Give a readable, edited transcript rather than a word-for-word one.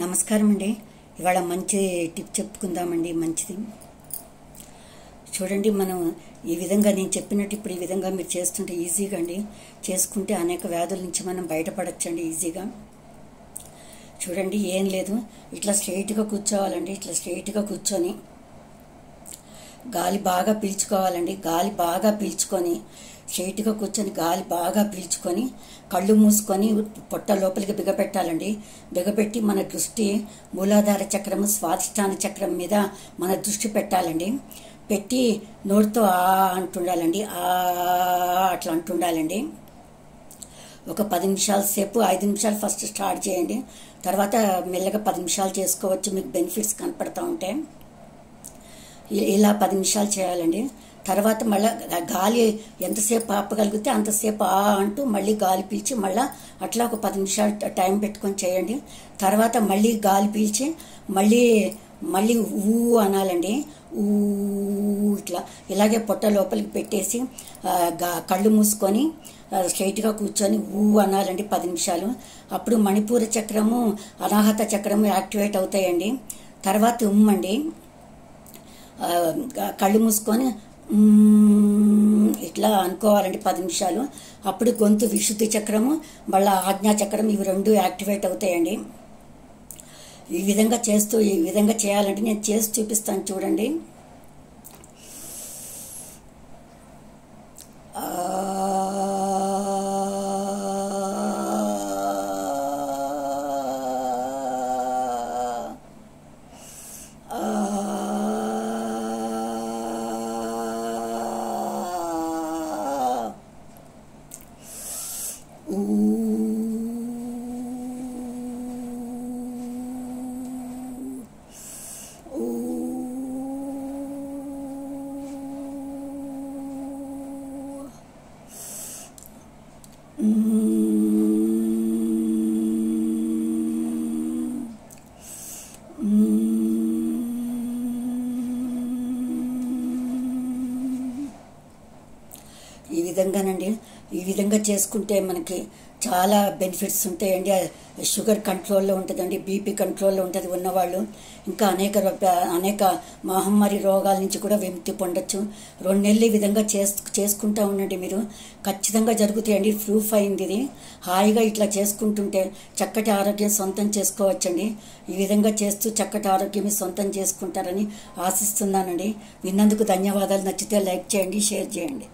నమస్కారం అండి. ఇవాళ మంచి టిప్ చెప్పుకుందామండి. మంచిది చూడండి. మనం ఈ విధంగా నేను చెప్పినట్టు ఇప్పుడు ఈ విధంగా మీరు చేస్తుంటే ఈజీగా అండి చేసుకుంటే అనేక వ్యాధుల నుంచి మనం బయటపడచ్చండి ఈజీగా. చూడండి, ఏం లేదు, ఇట్లా స్ట్రైట్గా కూర్చోవాలండి. ఇట్లా స్ట్రైట్గా కూర్చొని గాలి బాగా పీల్చుకోవాలండి. గాలి బాగా పీల్చుకొని స్ట్రైట్గా కూర్చొని గాలి బాగా పీల్చుకొని కళ్ళు మూసుకొని పొట్ట లోపలికి బిగపెట్టాలండి. బిగపెట్టి మన దృష్టి మూలాధార చక్రము స్వాధిష్టాన చక్రం మీద మన దృష్టి పెట్టాలండి. పెట్టి నోటితో ఆ అంటుండాలండి. అట్లా అంటుండాలండి. ఒక 10 నిమిషాల సేపు, 5 నిమిషాలు ఫస్ట్ స్టార్ట్ చేయండి. తర్వాత మెల్లగా 10 నిమిషాలు చేసుకోవచ్చు. మీకు బెనిఫిట్స్ కనపడతా ఉంటాయి. ఇలా 10 నిమిషాలు చేయాలండి. తర్వాత మళ్ళీ గాలి ఎంతసేపు ఆపగలిగితే అంతసేపు అంటూ మళ్ళీ గాలి పీల్చి మళ్ళీ అట్లా ఒక 10 నిమిషాలు టైం పెట్టుకొని చేయండి. తర్వాత మళ్ళీ గాలి పీల్చి మళ్ళీ ఊ అనాలండి. ఊ ఇట్లా ఇలాగే పొట్ట లోపలికి పెట్టేసి కళ్ళు మూసుకొని స్ట్రైట్గా కూర్చొని ఊ అనాలండి 10 నిమిషాలు. అప్పుడు మణిపూర చక్రము అనాహత చక్రము యాక్టివేట్ అవుతాయండి. తర్వాత ఉమ్మండి, కళ్ళు మూసుకొని ఇట్లా అనుకోవాలండి 10 నిమిషాలు. అప్పుడు గొంతు విశుద్ధి చక్రము మళ్ళీ ఆజ్ఞా చక్రం ఇవి రెండు యాక్టివేట్ అవుతాయండి. ఈ విధంగా చేయాలంటే నేను చేసి చూపిస్తాను చూడండి. ఈ విధంగానండి, ఈ విధంగా చేసుకుంటే మనకి చాలా బెనిఫిట్స్ ఉంటాయండి. షుగర్ కంట్రోల్లో ఉంటుందండి, బీపీ కంట్రోల్లో ఉంటుంది ఉన్నవాళ్ళు. ఇంకా అనేక మహమ్మారి రోగాల నుంచి కూడా విముక్తి పొందొచ్చు. 2 నెలలు ఈ విధంగా చేసుకుంటూ ఉండండి. మీరు ఖచ్చితంగా జరుగుతాయండి. ప్రూఫ్ అయింది ఇది. హాయిగా ఇట్లా చేసుకుంటుంటే చక్కటి ఆరోగ్యం సొంతం చేసుకోవచ్చండి. ఈ విధంగా చేస్తూ చక్కటి ఆరోగ్యం సొంతం చేసుకుంటారని ఆశిస్తున్నానండి. విన్నందుకు ధన్యవాదాలు. నచ్చితే లైక్ చేయండి, షేర్ చేయండి.